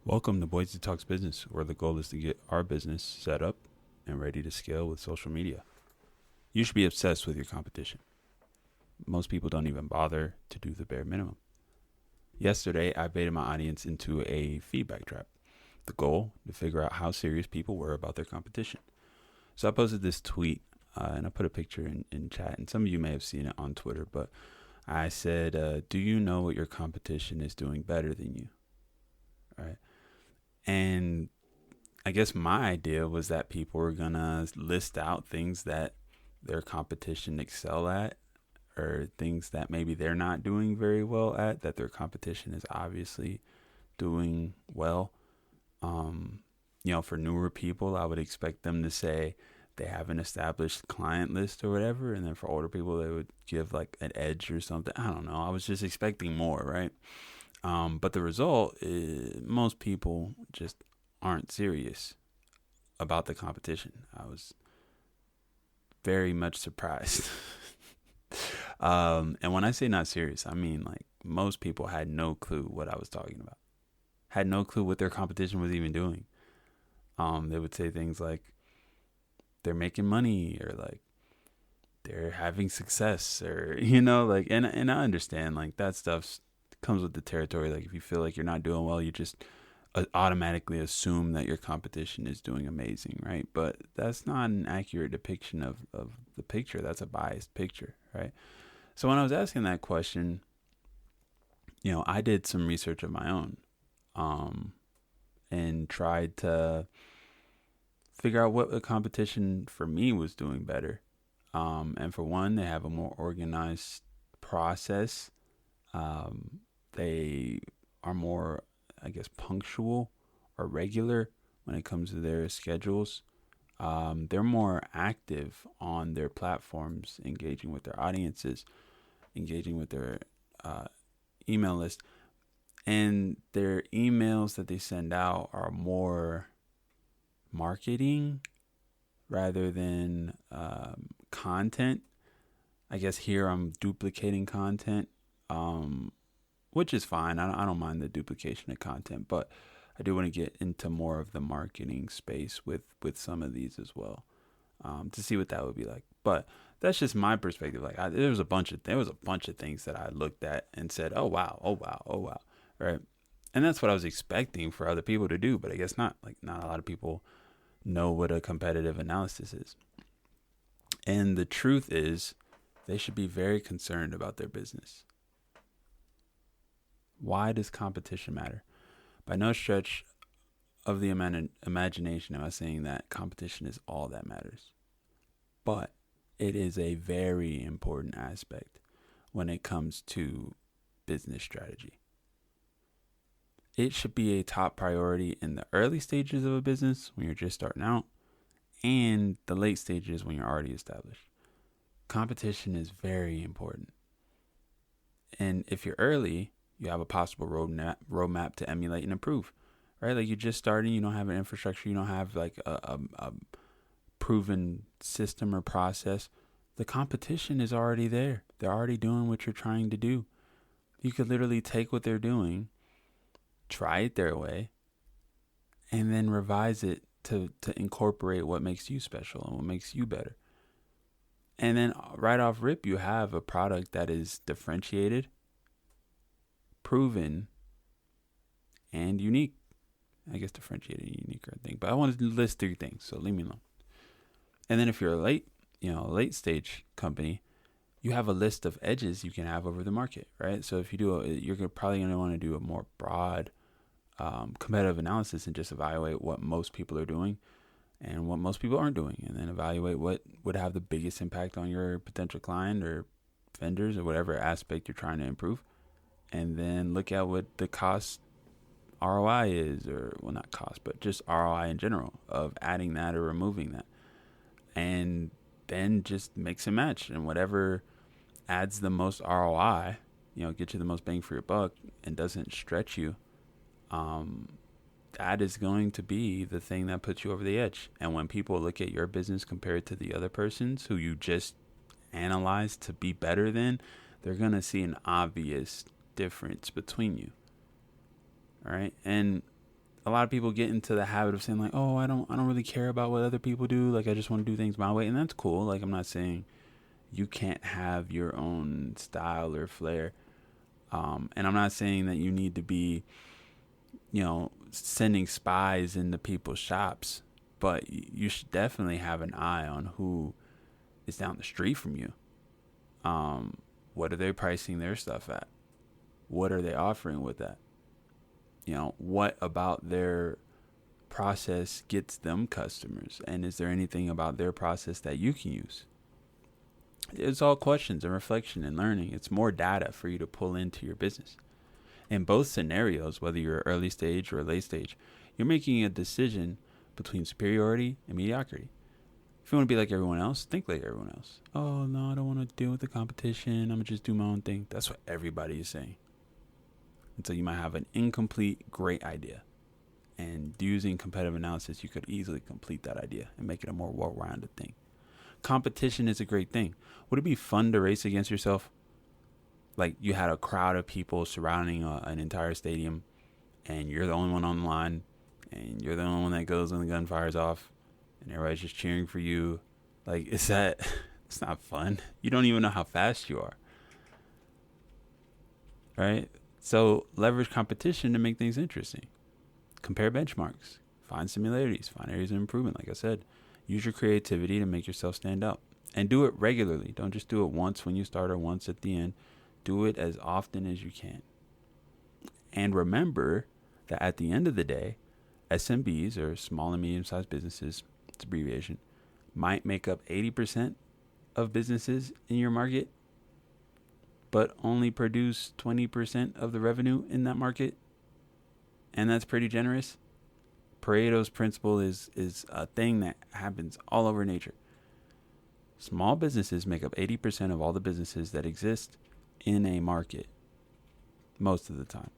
Welcome to Boise Talks Business, where the goal is to get our business set up and ready to scale with social media. You should be obsessed with your competition. Most people don't even bother to do the bare minimum. Yesterday, I baited my audience into a feedback trap. The goal, to figure out how serious people were about their competition. So I posted this tweet, and I put a picture in chat, and some of you may have seen it on Twitter, but I said, do you know what your competition is doing better than you? Right? And I guess my idea was that people were going to list out things that their competition excel at, or things that maybe they're not doing very well at, that their competition is obviously doing well. For newer people, I would expect them to say they have an established client list or whatever. And then for older people, they would give like an edge or something. I don't know. I was just expecting more, right? But the result is most people just aren't serious about the competition. I was very much surprised. And when I say not serious, I mean like most people had no clue what I was talking about, had no clue what their competition was even doing. They would say things like they're making money, or like they're having success, or and I understand like that stuff comes with the territory. Like if you feel like you're not doing well, you just automatically assume that your competition is doing amazing, right? But that's not an accurate depiction of the picture. That's a biased picture, right? So when I was asking that question, I did some research of my own, and tried to figure out what the competition for me was doing better. And for one, they have a more organized process. They are more, I guess, punctual or regular when it comes to their schedules. They're more active on their platforms, engaging with their audiences, engaging with their email list. And their emails that they send out are more marketing rather than content. I guess here I'm duplicating content, which is fine. I don't mind the duplication of content, but I do want to get into more of the marketing space with some of these as well, to see what that would be like. But that's just my perspective. Like there was a bunch of things that I looked at and said, oh wow, oh wow, oh wow, right? And that's what I was expecting for other people to do, but I guess not. Like not a lot of people know what a competitive analysis is. And the truth is, they should be very concerned about their business. Why does competition matter? By no stretch of the imagination am I saying that competition is all that matters. But it is a very important aspect when it comes to business strategy. It should be a top priority in the early stages of a business when you're just starting out, and the late stages when you're already established. Competition is very important. And if you're early, you have a possible roadmap to emulate and improve, right? Like you're just starting, you don't have an infrastructure, you don't have like a proven system or process. The competition is already there. They're already doing what you're trying to do. You could literally take what they're doing, try it their way, and then revise it to incorporate what makes you special and what makes you better. And then right off rip, you have a product that is differentiated, proven, and unique. I guess differentiated and unique are a thing, but I wanted to list 3 things, so leave me alone. And then if you're a late stage company, you have a list of edges you can have over the market, right? So if you do, you're probably going to want to do a more broad competitive analysis and just evaluate what most people are doing and what most people aren't doing, and then evaluate what would have the biggest impact on your potential client or vendors or whatever aspect you're trying to improve, and then look at what the cost ROI is, or well, not cost, but just ROI in general of adding that or removing that, and then just mix and match, and whatever adds the most ROI, get you the most bang for your buck and doesn't stretch you, that is going to be the thing that puts you over the edge. And when people look at your business compared to the other person's who you just analyzed to be better than, they're going to see an obvious difference between you. All right. And a lot of people get into the habit of saying like, oh, I don't really care about what other people do. Like, I just want to do things my way. And that's cool. Like, I'm not saying you can't have your own style or flair. And I'm not saying that you need to be, sending spies into people's shops, but you should definitely have an eye on who is down the street from you. What are they pricing their stuff at? What are they offering with that? What about their process gets them customers? And is there anything about their process that you can use? It's all questions and reflection and learning. It's more data for you to pull into your business. In both scenarios, whether you're early stage or late stage, you're making a decision between superiority and mediocrity. If you want to be like everyone else, think like everyone else. Oh, no, I don't want to deal with the competition. I'm going to just do my own thing. That's what everybody is saying. And so you might have an incomplete, great idea. And using competitive analysis, you could easily complete that idea and make it a more well-rounded thing. Competition is a great thing. Would it be fun to race against yourself? Like you had a crowd of people surrounding an entire stadium, and you're the only one on the line, and you're the only one that goes when the gun fires off, and everybody's just cheering for you. Like, it's not fun. You don't even know how fast you are. Right? So leverage competition to make things interesting. Compare benchmarks. Find similarities. Find areas of improvement. Like I said, use your creativity to make yourself stand out. And do it regularly. Don't just do it once when you start or once at the end. Do it as often as you can. And remember that at the end of the day, SMBs, or small and medium-sized businesses, it's abbreviation, might make up 80% of businesses in your market, but only produce 20% of the revenue in that market. And that's pretty generous. Pareto's principle is a thing that happens all over nature. Small businesses make up 80% of all the businesses that exist in a market most of the time.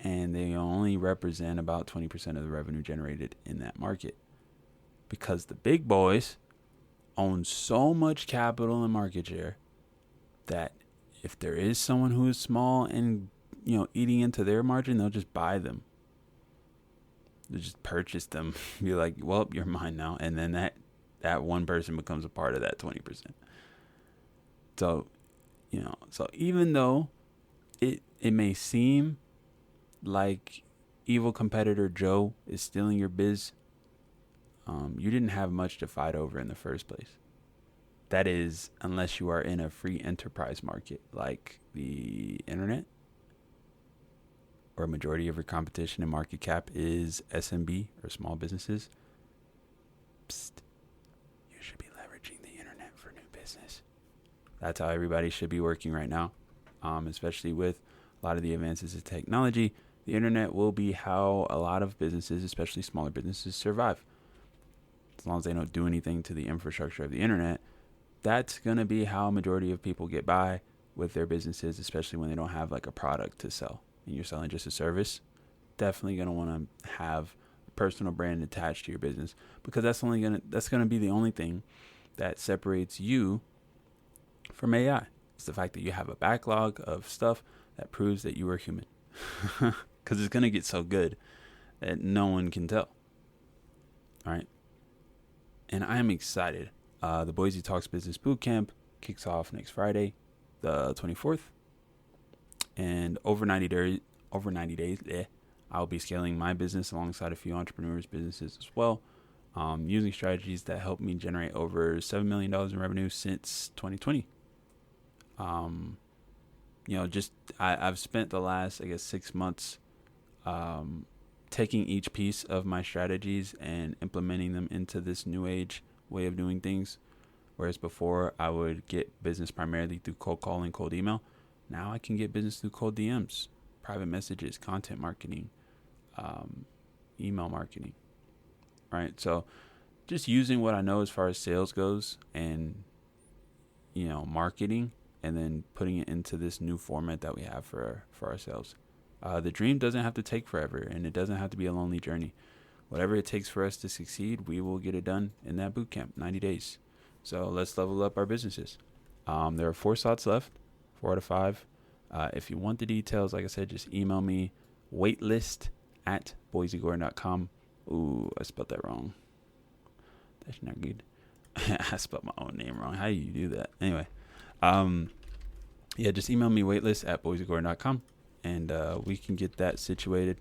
And they only represent about 20% of the revenue generated in that market. Because the big boys own so much capital and market share that if there is someone who is small and, eating into their margin, they'll just buy them. They'll just purchase them. Be like, well, you're mine now. And then that one person becomes a part of that 20%. So, so even though it may seem like evil competitor Joe is stealing your biz, you didn't have much to fight over in the first place. That is, unless you are in a free enterprise market like the internet, where a majority of your competition and market cap is SMB or small businesses. Psst. You should be leveraging the internet for new business. That's how everybody should be working right now, especially with a lot of the advances in technology. The internet will be how a lot of businesses, especially smaller businesses, survive. As long as they don't do anything to the infrastructure of the internet, that's going to be how a majority of people get by with their businesses, especially when they don't have like a product to sell and you're selling just a service. Definitely going to want to have a personal brand attached to your business, because that's going to be the only thing that separates you from AI. It's the fact that you have a backlog of stuff that proves that you are human. Because it's going to get so good that no one can tell. All right. And I am excited. The Boise Talks Business Bootcamp kicks off next Friday, the 24th. And over 90 days, I'll be scaling my business alongside a few entrepreneurs' businesses as well, using strategies that helped me generate over $7 million in revenue since 2020. I've spent the last, 6 months taking each piece of my strategies and implementing them into this new age way of doing things. Whereas before I would get business primarily through cold calling, cold email. Now I can get business through cold DMs, private messages, content marketing, email marketing. Right. So just using what I know as far as sales goes and, marketing, and then putting it into this new format that we have for ourselves. The dream doesn't have to take forever, and it doesn't have to be a lonely journey. Whatever it takes for us to succeed, we will get it done in that boot camp, 90 days. So let's level up our businesses. There are 4 slots left, 4 out of 5. If you want the details, like I said, just email me, waitlist at boisegordon.com. Ooh, I spelled that wrong. That's not good. I spelled my own name wrong. How do you do that? Anyway, just email me waitlist at boisegordon.com, and we can get that situated.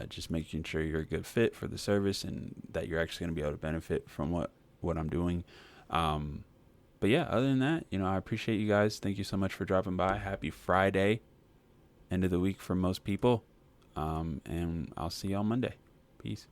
Just making sure you're a good fit for the service and that you're actually going to be able to benefit from what I'm doing. But yeah, other than that, I appreciate you guys. Thank you so much for dropping by. Happy Friday, end of the week for most people. And I'll see you on Monday. Peace.